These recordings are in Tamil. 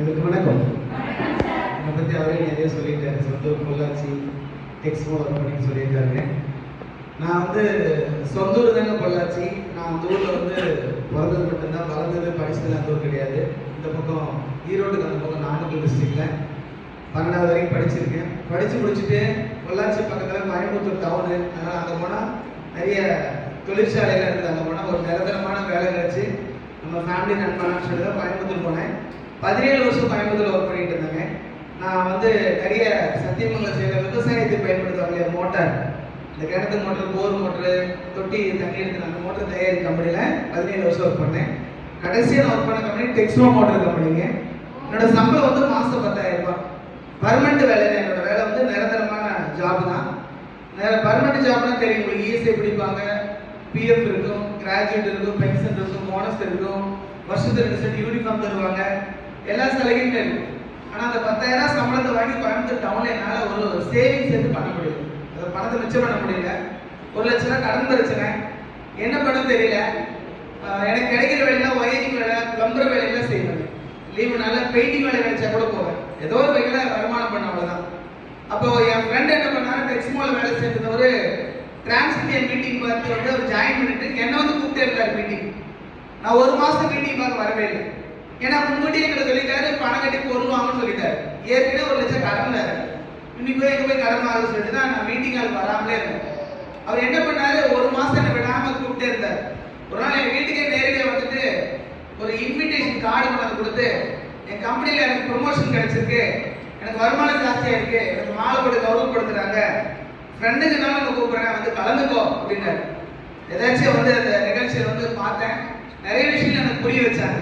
எனக்கு வணக்கம். என்னை பற்றி அவரே நிறைய சொல்லியிருக்காரு. சொந்த ஊர் பொள்ளாச்சி, டெக்ஸ்மோ ஒர்க் பண்ணி சொல்லியிருக்காருங்க. நான் வந்து சொந்த ஊர் தாங்க பொள்ளாச்சி. நான் அந்த ஊரில் வந்து பிறந்தது மட்டும்தான், வளர்ந்தது படித்தது அந்த ஊர் கிடையாது. இந்த பக்கம் ஈரோடுக்கு அந்த பக்கம் நாமக்கல் டிஸ்ட்ரிக்டில் 12வது வரைக்கும் படிச்சிருக்கேன். படித்து முடிச்சுட்டு பொள்ளாச்சி பக்கத்தில் கோயம்புத்தூர் டவுனு, அதனால் அங்கே போனால் நிறைய தொழிற்சாலைகள் இருக்குது. அங்கே போனால் ஒரு நிரந்தரமான வேலை கிடச்சி நம்ம ஃபேமிலி நண்பனான்னு சொல்லி தான் கோயம்புத்தூர் போனேன். 17 வருஷம் கோயம்புத்தூர் ஒர்க் பண்ணிட்டு இருந்தாங்க. நான் வந்து நிறைய சத்தியமங்கலம் செய்கிற விவசாயத்தை பயன்படுத்துவாங்க மோட்டார், இந்த கிணத்து மோட்டர், போர் மோட்டரு, தொட்டி தண்ணி எடுத்து அந்த மோட்டர் தயாரிக்கும் கம்பெனியில் 17 வருஷம் ஒர்க் பண்ணேன். கடைசியாக நான் ஒர்க் பண்ண கம்பெனி டெக்ஸ்மோ மோட்டர் கம்பெனிங்க. என்னோட சம்பளம் வந்து மாதம் 10,000 ரூபாய். பர்மனெண்ட் வேலை. என்னோட வேலை வந்து நிரந்தரமான ஜாப் தான். பர்மனெண்ட் ஜாப்னா தெரியும் உங்களுக்கு. இஎஸ்ஐ பிடிப்பாங்க, பிஎஃப் இருக்கும், கிராஜுவேட் இருக்கும், பென்ஷன் இருக்கும், போனஸ் இருக்கும், வருஷத்துக்கு 2 செட் யூனிஃபார்ம் தருவாங்க, எல்லா சலுகையும் இருக்கும். ஆனால் அந்த 10,000 சம்பளத்தை வாங்கி கோயம்புத்தூர் டவுனில் என்னால் ஒரு சேவிங்ஸ் எடுத்து பண்ண முடியும். அதை பணத்தை மிச்சம் பண்ண முடியல. 1 லட்ச ரூபா கடன் பிரச்சனை, என்ன பண்ண தெரியல. எனக்கு கிடைக்கிற வேலையெல்லாம் ஒயரிங் வேலை, பிளம்பர் வேலையெல்லாம் செய்வேன். லீவுனால பெயிண்டிங் வேலை கிடைச்சா கூட போவேன். ஏதோ ஒரு வகையில் வருமானம் பண்ண, அவ்வளோதான். அப்போ என் ஃப்ரெண்ட் என்ன பண்ணாரு, டெக்ஸ்மோல வேலை செஞ்சவர் டிரான்ஸ்இந்தியன் மீட்டிங் பார்த்து வந்து அவர் ஜாயின் பண்ணிட்டு என்ன வந்து கூப்பிட்டே இருக்காரு மீட்டிங். நான் 1 மாதம் மீட்டிங் பார்க்க வரவே இல்லை. ஏன்னா முன்கூட்டி எங்களை சொல்லிட்டாரு, பணம் கட்டி பொருள் வாங்கன்னு சொல்லிட்டாரு. ஏற்கனவே 1 லட்சம் கடன் வேறு, இன்னைக்கு போய் எங்க போய் கடன் வாங்க சொல்லிட்டு தான் நான் மீட்டிங் ஆள் வராமலே இருந்தேன். அவர் என்ன பண்ணாரு, 1 மாதம் என்ன விடாம கூப்பிட்டே இருந்தார். ஒரு நாள் என் வீட்டுக்கே நேரடியாக வந்துட்டு ஒரு இன்விடேஷன் கார்டு கொண்டாந்து கொடுத்து, என் கம்பெனியில் எனக்கு ப்ரொமோஷன் கிடைச்சிருக்கு, எனக்கு வருமானம் ஜாஸ்தியாக இருக்கு, எனக்கு மாலை போட்டு கௌரவப்படுத்துறாங்க, ஃப்ரெண்டுக்குனால நான் கூப்பிடுறேன், வந்து கலந்துக்கோ அப்படின்னாரு. ஏதாச்சும் வந்து அந்த நிகழ்ச்சியை வந்து பார்த்தேன். நிறைய விஷயங்கள் எனக்கு புரிய வச்சாங்க.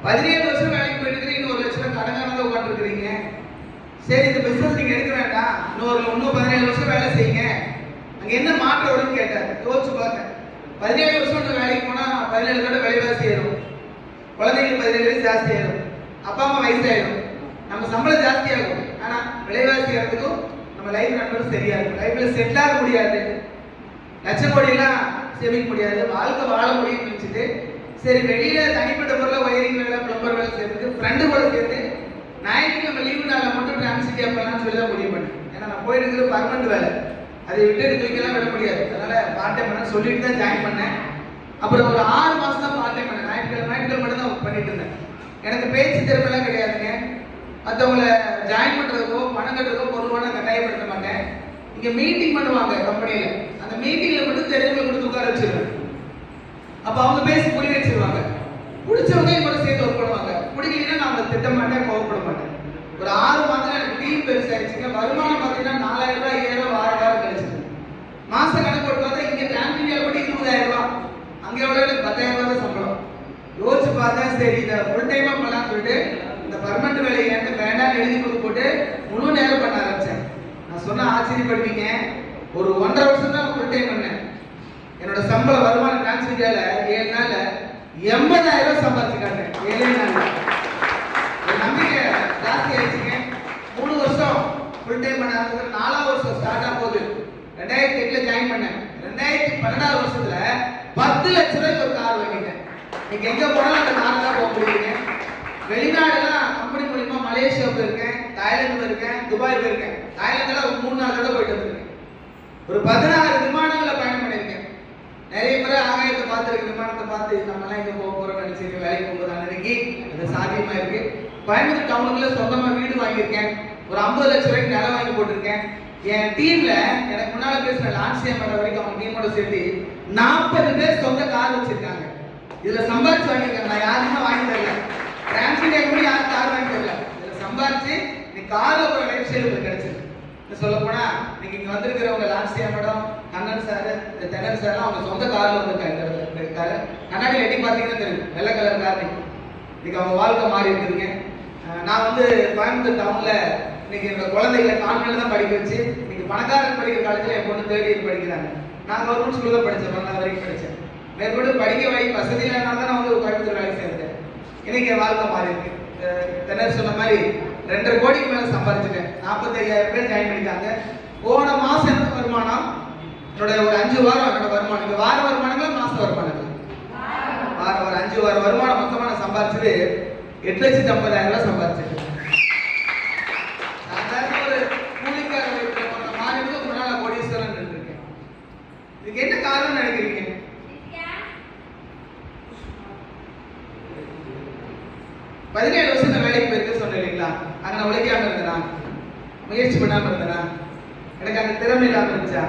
17 வருஷம் வேலைக்கு போயிட்டு இன்னும் 1 லட்சம் கடனாக உட்காந்துருக்கிறீங்க. சரி, இந்த பிசினஸ் நீங்க எடுக்க வேண்டாம், இன்னும் 17 வருஷம் வேலை செய்யுங்க, அங்க என்ன மாற்றம் வரும்னு கேட்டார். யோசிச்சு பார்த்தேன். 17 வருஷம் வேலைக்கு போனா 17 கூட விலைவாசி ஏறும், குழந்தைங்களுக்கு 17 வயசு ஜாஸ்தி ஆயிடும், அப்பா அம்மா வயசாயிடும், நம்ம சம்பளம் ஜாஸ்தி ஆகும். ஆனா விலைவாசி ஏறதுக்கும் நம்ம லைஃப் நம்பரும் சரியா இருக்கும். லைஃப்ல செட்டில் ஆக முடியாது, லட்சம் கோடியெல்லாம் சேமிக்க முடியாது, வாழ்க்கை வாழ முடியும்னு நினைச்சிட்டு சரி வெளியில தனிப்பட்ட முறையில் ஒயரிங் வேலை, பிளம்பர் வேலை சேர்த்து ஃப்ரெண்டு கூட சேர்த்து ஞாயிற்றுக்கிழமை லீவு நாளில் மட்டும் டிரான்சிட்டி அப்பெல்லாம் சொல்லி தான் முடிவு பண்ணேன். ஏன்னா நான் போயிருக்கிற பர்மனெண்ட் வேலை, அதை விட்டு தூக்கெல்லாம் விட முடியாது. அதனால பார்ட் டைம் பண்ண சொல்லிட்டு தான் ஜாயின் பண்ணேன். அப்புறம் ஒரு 6 மாசம் தான் பார்ட் டைம் பண்ணேன். ஞாயிற்றுக்கிழமை மட்டும் தான் ஒர்க் பண்ணிட்டு இருந்தேன். எனக்கு பேச்சு திறமைலாம் கிடையாதுங்க. மற்றவங்களை ஜாயின் பண்ணுறதுக்கோ பணம் கட்டுறதோ பொருள்வான கட்டாயப்படுத்த மாட்டேன். இங்கே மீட்டிங் பண்ணுவாங்க கம்பெனியில், அந்த மீட்டிங்கில் மட்டும் தெரிஞ்சவங்களை கொடுத்து உட்கார வச்சிருவேன். அப்போ அவங்க பேசி புரிய வச்சிருவாங்க. பிடிச்சவங்க என் கூட சேர்த்து ஒர்க் பண்ணுவாங்க. பிடிக்கலன்னா நான் அவங்களை திட்ட மாட்டேன், கோவப்பட மாட்டேன். ஒரு 6 மாதத்துல எனக்கு டீம் பெருசாகிடுச்சுங்க. வருமானம் பார்த்தீங்கன்னா 4,000 ரூபாய் 5,000 ரூபாய் வாரம் கிடைச்சிது. மாச கணக்கு போட்டு பார்த்தா இங்கே டிரான்ஸ்மிட்டியில் மட்டும் 20,000 ரூபாய், அங்கே எவ்வளோ எனக்கு 10,000 ரூபாய் சம்பளம். யோசிச்சு பார்த்தா சரி இதை ஃபுல் டைமாக பண்ணலாம்னு சொல்லிட்டு இந்த பர்மனெண்ட் வேலையை எனக்கு வேண்டாம் எழுதி போட்டு முழு நேரம் பண்ண ஆரம்பிச்சேன். நான் சொன்ன ஆச்சரியப்படுவீங்க, ஒரு 1.5 வருஷம் தான் ஃபுல் டைம் பண்ணேன். என்னோட சம்பள வருமானம் டிரான்ஸ்மிட்டியால 7 நாள்ல 80,000 ரூபாய் சம்பாதிச்சுக்காங்க. 7 நாள்ல நம்பிக்கை ஜாஸ்தி ஆயிடுச்சுங்க. 3 வருஷம் ஃபுல் டைம் பண்ண ஆரம்பிச்சு 4ஆவது வருஷம் ஸ்டார்ட் ஆக போகுது. 2008 ஜாயின் பண்ணேன். 2012 வருஷத்துல 10 லட்ச ரூபாய்க்கு ஒரு கார் வாங்கிட்டேன். நீங்க எங்க போனாலும் அந்த கார் தான் போக முடியுங்க. வெளிநாடுலாம் கம்பெனி மூலியமா மலேசியா போயிருக்கேன், தாய்லாந்து போயிருக்கேன், துபாய் போயிருக்கேன். தாய்லாந்துல ஒரு 3-4 தடவை போயிட்டு வந்திருக்கேன். ஒரு 16 விமானங்களை பயணம் பண்ணியிருக்கேன். நிறைய முறை ஆகாயத்தை பார்த்துருக்கு, விமானத்தை பார்த்து நம்மலாம் இங்கே போக போகிறோம்னு நினச்சிருக்கேன். வேலைக்கு போகும்போது அன்னைக்கு அது சாத்தியமாக இருக்கு. கோயம்புத்தூர் டவுனுக்குள்ள சொந்தமாக வீடு வாங்கியிருக்கேன். ஒரு 50 லட்ச ரூபாய்க்கு நிலம் வாங்கி போட்டிருக்கேன். என் டீம்ல எனக்கு முன்னால் பேசுகிற லான்சியம் பண்ண வரைக்கும் அவங்க டீமோட சேர்த்து 40 பேர் சொந்த கார் வச்சிருக்காங்க. இதில் சம்பாதிச்சு வாங்கியிருக்காங்க. நான் யாருமே வாங்கி தரல, டிரான்ஸ்மிட்டியா கூட யாரும் கார் வாங்கி தரல. இதில் சம்பாதிச்சு நீ காரில் ஒரு லைஃப் ஸ்டைல் உங்களுக்கு கிடைச்சிருக்கு. சொல்ல போனா நீங்க இங்க வந்திருக்கிறவங்க Lancia madam, Kannan sir, Thennan sir அவங்க சொந்த கார்ல வந்திருக்காரு. கண்ணாடி எட்டி பார்த்தீங்கன்னா தெரியும், வெள்ளை கலர் கார். இன்னைக்கு அவங்க வாழ்க்கை மாறி இருக்குதுங்க. நான் வந்து கோயம்புத்தூர் டவுன்ல இன்னைக்கு என்னோட குழந்தைகளை கான்வென்ட்ல தான் படிக்க வச்சு, இன்னைக்கு பணக்காரன் படிக்கிற காலேஜ்ல என் பொண்ணு 3rd இயர் படிக்கிறாங்க. நான் கவர்மெண்ட் ஸ்கூல்ல தான் படித்தேன், 12வது வரைக்கும் படித்தேன். மேற்கொண்டு படிக்க வசதி இல்லாதனால தான் நான் வந்து கோயம்புத்தூர் வேலைக்கு சேர்ந்தேன். இன்னைக்கு என் வாழ்க்கை மாறி இருக்கு. தென்னர் சொன்ன மாதிரி 2.5 கோடிக்கு மேல சம்பாதிச்சுட்டேன். 45,000 பேர் ஜாயின் பண்ணிட்டாங்க. போன மாசம் என்ன வருமானம், என்னோட ஒரு 5 வாரம் என்னோட வருமானம், வார வருமானங்களா மாச வருமானங்களா, வார 5 வார வருமானம் மொத்தமா நான் சம்பாதிச்சது 8,50,000 சம்பாதிச்சிருக்கேன். சாதாரண ஒரு கூலிக்கார வீட்டுல போன மாதிரி ஒரு நாள் கோடீஸ்வரன் இருக்கேன். இதுக்கு என்ன காரணம் நினைக்கிறீங்க? 17 வருஷம் நான் வேலைக்கு போயிருக்க சொன்னேன் இல்லைங்களா? அங்க நான் உழைக்காம இருந்தேனா, முயற்சி பண்ணாம இருந்தேனா, எனக்கு அந்த திறமை இல்லாம இருந்துச்சா?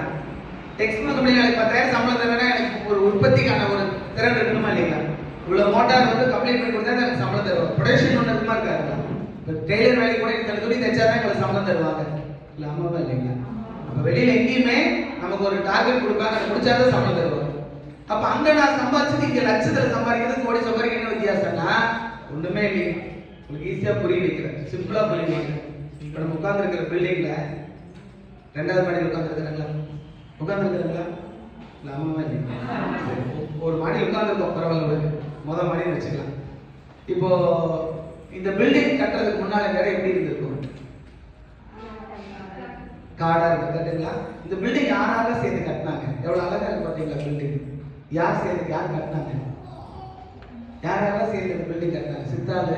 டெக்ஸ்மோ கம்பெனில எனக்கு 10,000 சம்பளம் தரேன்னா எனக்கு ஒரு உற்பத்திக்கான ஒரு திறன் இருக்கணுமா இல்லைங்களா? இவ்வளவு மோட்டார் வந்து கம்ப்ளீட் பண்ணி கொடுத்தா எனக்கு சம்பளம் தருவாங்க. ப்ரொடக்ஷன் ஒன்று இருக்குமா இருக்காருங்களா? இப்போ டெய்லர் வேலைக்கு கூட எனக்கு துணி தைச்சாதான் எங்களுக்கு சம்பளம் தருவாங்க. இல்லை ஆமாவா இல்லைங்களா? அப்போ வெளியில எங்கேயுமே நமக்கு ஒரு டார்கெட் கொடுப்பாங்க, அதை முடிச்சாதான் சம்பளம் தருவாங்க. அப்போ அங்க நான் சம்பாதிச்சது இங்க லட்சத்தில் சம்பாதிக்கிறது கோடி சம்பாதிக்க என்ன வித்தியாசம்னா ஒண்ணுமே இல்லை. உங்களுக்கு ஈஸியா புரிய வைக்கிறேன், சிம்பிளா புரிய வைக்கிறேன். இப்போ நம்ம உட்கார்ந்து இருக்கிற பில்டிங்ல 2வது மாடியில் உட்கார்ந்துருக்கிறாங்களா? உட்கார்ந்துருக்கிறாங்களா? இல்லை ஆமாவா இல்லைங்களா? ஒரு மாடியில் உட்கார்ந்துருக்கோம், பரவாயில்ல, முதல் மாடின்னு வச்சுக்கலாம். இப்போ இந்த பில்டிங் கட்டுறதுக்கு முன்னால இந்த இடம் எப்படி இருந்திருக்கும்? காடா இருக்கு கட்டுங்களா? இந்த பில்டிங் யாரால சேர்ந்து கட்டினாங்க? எவ்வளவு அழகா இருக்கு பாத்தீங்களா பில்டிங்? யார் சேர்ந்து யார் கட்டினாங்க? யாரால சேர்ந்து இந்த பில்டிங் கட்டினாங்க? சித்தாளு,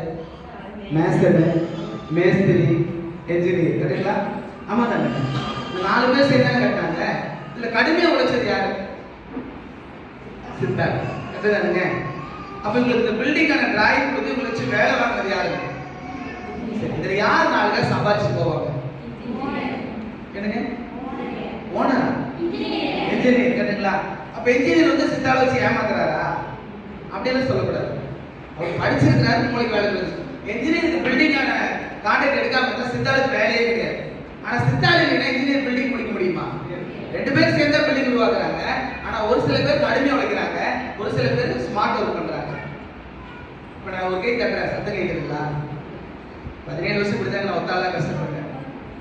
மேஸ்திரி, மேஸ்திரி, என்ஜினியர் கட்டுங்களா? ஆமா தானே? இந்த 4 பேர் சேர்ந்து கட்டினாங்க. இதுல கடுமையா உழைச்சது யாரு? சித்தாள் கட்டுதானுங்க. அப்ப உங்களுக்கு இந்த பில்டிங்கான டிராயிங் கொடுத்து உங்களை வச்சு வேலை வாங்குறது யாரு? இதுல யார் 4 பேர் சம்பாதிச்சு போவாங்க? என்னங்க? ஓனர், என்ஜினியர் கட்டுங்களா? அப்ப என்ஜினியர் வந்து சித்தாள வச்சு ஏமாத்துறாரா? அப்படியெல்லாம் சொல்லக்கூடாது. அவர் படிச்சிருக்கிறாரு, உங்களுக்கு வேலை கிடைச்சு. என்ஜினியர் இந்த பில்டிங்கான கான்ட்ராக்ட் எடுக்காம இருந்தா சித்தாளுக்கு வேலையே கிடையாது. ஆனா சித்தாள் இல்லைன்னா இன்ஜினியர் பில்டிங் முடிக்க முடியுமா? 2 பேர் சேர்ந்தா பில்டிங் உருவாக்குறாங்க. ஆனா ஒரு சில பேர் கடுமையா உழைக்கிறாங்க, ஒரு சில பேர் ஸ்மார்ட் ஒர்க் பண்றாங்க. இப்ப நான் ஒரு கை கட்டுறேன், சத்தம் கேட்குதுங்களா? 17 வருஷம் இப்படிதான் நான் ஒத்தாளா கஷ்டப்பட்டேன்.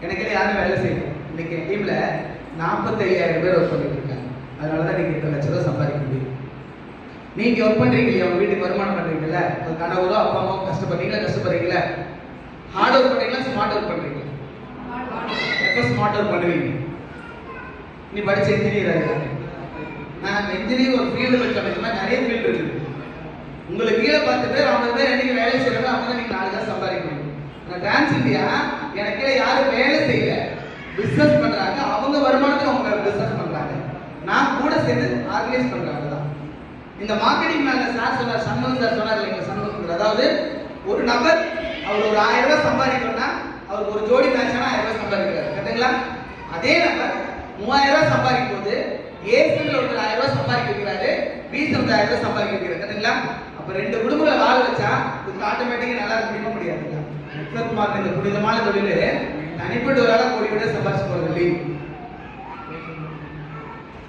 எனக்கு யாரும் வேலை செய்யணும். இன்னைக்கு என் டீம்ல 45,000 பேர் ஒர்க் பண்ணிட்டு இருக்காங்க. அதனாலதான் நீங்க 2 லட்சம் ரூபாய் சம்பாதிக்க முடியும். நீங்க ஒர்க் பண்றீங்க இல்லையா, உங்க வீட்டுக்கு வருமானம் பண்றீங்கல்ல, உங்க கணவரோ அப்பா அம்மாவோ கஷ்டப்படுறீங்களா? கஷ்டப்படுறீங்களா? ஹார்ட் ஒர்க் பண்றீங்களா? ஸ்மார்ட் ஒர்க் பண்றீங்களா? எப்ப ஸ்மார்ட் ஒர்க் பண்ணுவீங்க? நீ படிச்ச இன்ஜினியர் ஆகிடுறாங்க. நான் இன்ஜினியர் ஒரு ஃபீல்டு வச்சு நிறைய ஃபீல்டு இருக்குது. உங்களுக்கு கீழே 10 பேர் 50 பேர் என்னைக்கு வேலை செய்யறாங்க, அவங்க தான் நீங்க 4 காசு சம்பாதிக்க முடியும். நான் டான்ஸ் இந்தியா எனக்கு கீழே யாரும் வேலை செய்யல, பிசினஸ் பண்றாங்க. அவங்க வருமானத்தை அவங்க பிசினஸ் பண்றாங்க, நான் கூட சேர்ந்து ஆர்கனைஸ் பண்றாங்க தான். இந்த மார்க்கெட்டிங் மேல சார் சொன்னார், சண்முகம் சார் சொன்னார் இல்லைங்க, சண்முகம். அதாவது ஒரு நபர் அவர் ஒரு 1000 ரூபாய் சம்பாதிக்கணும்னா அவர் ஒரு ஜோடி மேட்ச் ஆனா 1000 ரூபாய் சம்பாதிக்கிறார் கரெக்டுங்களா? அதே நபர் 3000 ரூபாய் சம்பாதிக்கும் போது ஏசில ஒரு 1000 ரூபாய் சம்பாதிக்க வைக்கிறாரு, பீஸ்ல 1000 ரூபாய் சம்பாதிக்க வைக்கிறாரு கரெக்டுங்களா? அப்ப 2 குடும்பங்களை வாழ வச்சா இது ஆட்டோமேட்டிக்கா நல்லா இருக்க முடியாதுங்களா? நெட்வொர்க் இந்த புனிதமான தொழில் தனிப்பட்ட ஒரு ஆளா கோடி விட சம்பாதிச்சு போறது இல்லைங்க.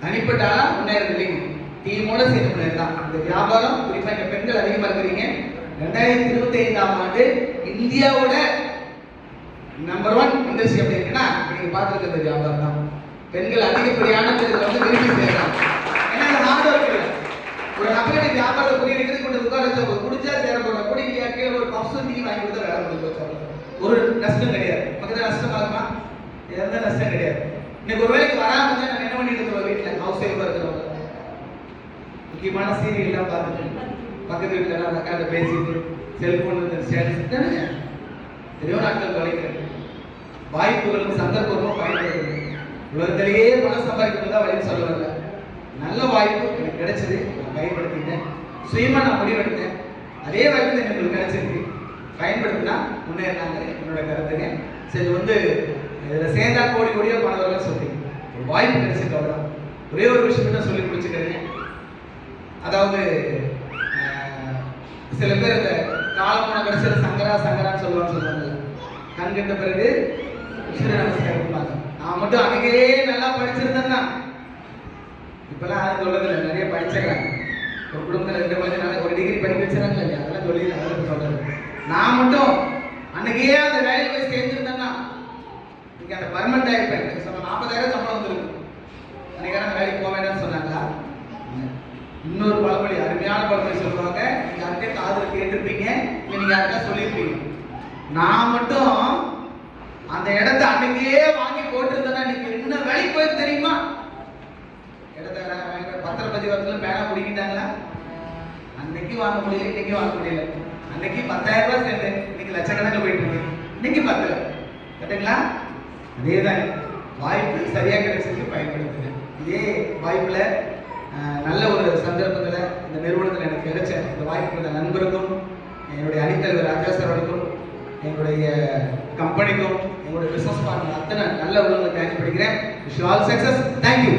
தனிப்பட்ட ஆளா முன்னேறது இல்லைங்க, டீமோட சேர்ந்து முன்னேறலாம். இந்த வியாபாரம் குறிப்பா இங்க பெண்கள் அதிகமா இருக்கிறீங்க. 2025ஆம் ஆண்டு இந்தியாவோட நம்பர் 1 இண்டஸ்ட்ரி அப்படி இருக்குன்னா நீங்க பார்த்துருக்க இந்த வியாபாரம் தான். பெண்கள் அதிகப்படியான பேர் வந்து விரும்பி செய்யலாம். ஏன்னா ஹார்ட் ஒர்க் இல்லை. ஒரு நபருடைய வியாபாரத்தை புரிய வைக்கிறது கொண்டு உட்கார வச்சா குடிச்சா சேர போட கூடி கீழே ஒரு பப்ஸும் டீ வாங்கி கொடுத்தா வேலை பண்ணி வச்சாங்க. ஒரு நஷ்டம் கிடையாது. பக்கத்தில் நஷ்டம் ஆகுமா? எந்த நஷ்டம் கிடையாது. இன்னைக்கு ஒரு வேலைக்கு வராம இருந்தா நான் என்ன பண்ணிட்டு இருக்கோம்? வீட்டில் ஹவுஸ் ஒய்ஃபா இருக்கிறவங்க முக்கியமான சீரியல் எல்லாம் பார்த்துட்டு பக்கத்து வீட்டில் எல்லாம் உட்காந்து பேசிட்டு செல்போன் ஸ்டேட்டஸ் தானே எத்தனையோ நாட்கள் தொலைக்கிறது. வாய்ப்புகளும் சந்தர்ப்பங்களும் பயன்படுத்துறது. உலகத்திலேயே பணம் சம்பாதிக்கிறது தான் வழின்னு சொல்ல வரல. நல்ல வாய்ப்பு எனக்கு கிடைச்சது, நான் பயன்படுத்திட்டேன். சுயமா நான் முடிவெடுத்தேன். அதே வாய்ப்பு எனக்கு கிடைச்சிருக்கு, பயன்படுத்தினா முன்னேறினாங்க என்னோட கருத்துங்க. சரி வந்து இதில் சேர்ந்தா கோடி கோடியோ பணம் வரலன்னு சொல்றீங்க. ஒரு வாய்ப்பு கிடைச்சிருக்கு, அவ்வளோதான். ஒரே ஒரு விஷயம் மட்டும் சொல்லி முடிச்சுக்கிறேங்க. அதாவது சில பேர் இந்த காலம் போன கடைசியில் சங்கரா சங்கரான்னு சொல்லுவாங்க. கண் கண்ட பிறகு சூரிய நமஸ்காரம். நான் மட்டும் அன்னைக்கே நல்லா படிச்சிருந்தேன்னா இப்பெல்லாம் யாரும் சொல்றதில்லை, நிறைய படிச்சிடறாங்க. ஒரு குடும்பத்தில் 2 குழந்தை ஒரு டிகிரி படிக்க வச்சுறாங்க இல்லையா, அதெல்லாம் சொல்லி அதெல்லாம் சொல்றது. நான் மட்டும் அன்னைக்கே அந்த வேலைக்கு போய் சேர்ந்துருந்தேன்னா இங்கே அந்த பர்மனண்ட் ஆகிருப்பேன். 40,000 சம்பளம் வந்துருக்கு. அன்னைக்கு அந்த வேலைக்கு போக வேண்டாம்னு சொன்னாங்களா? இன்னொரு பழமொழி, அருமையான பழமொழி சொல்லுவாங்க. நீங்க யாருக்கே காதல் கேட்டிருப்பீங்க, நீங்க யாருக்கா சொல்லியிருப்பீங்க. நான் மட்டும் அந்த இடத்தை அன்னைக்கே வாங்கி போட்டிருந்தேன்னா நீங்க என்ன வேலைக்கு போய் தெரியுமா? இடத்த பத்திரப்பதிவு பேனா பிடிக்கிட்டாங்களா? அன்னைக்கு வாங்க முடியல, இன்னைக்கு வாங்க முடியல. அன்னைக்கு 10,000 ரூபாய் சேர்ந்தேன், இன்னைக்கு லட்சக்கணக்கில் போயிட்டு இருக்கு. இன்னைக்கு 10 கரெக்டுங்களா? அதேதான், வாய்ப்பு சரியா கிடைச்சதுக்கு பயன்படுத்துங்க. இதே வாய்ப்புல நல்ல ஒரு சந்தர்ப்பத்துல இந்த நிறுவனத்தில் எனக்கு கிடைச்ச இந்த வாய்ப்பு நண்பருக்கும், என்னுடைய அணித்தலைவர் ராஜா சார்களுக்கும், என்னுடைய கம்பெனிக்கும், என்னுடைய பிசினஸ் பார்ட்னர் அத்தனை நல்ல உள்ளவங்களுக்கு தேங்க்ஸ் படிக்கிறேன். Wish all success. தேங்க்யூ.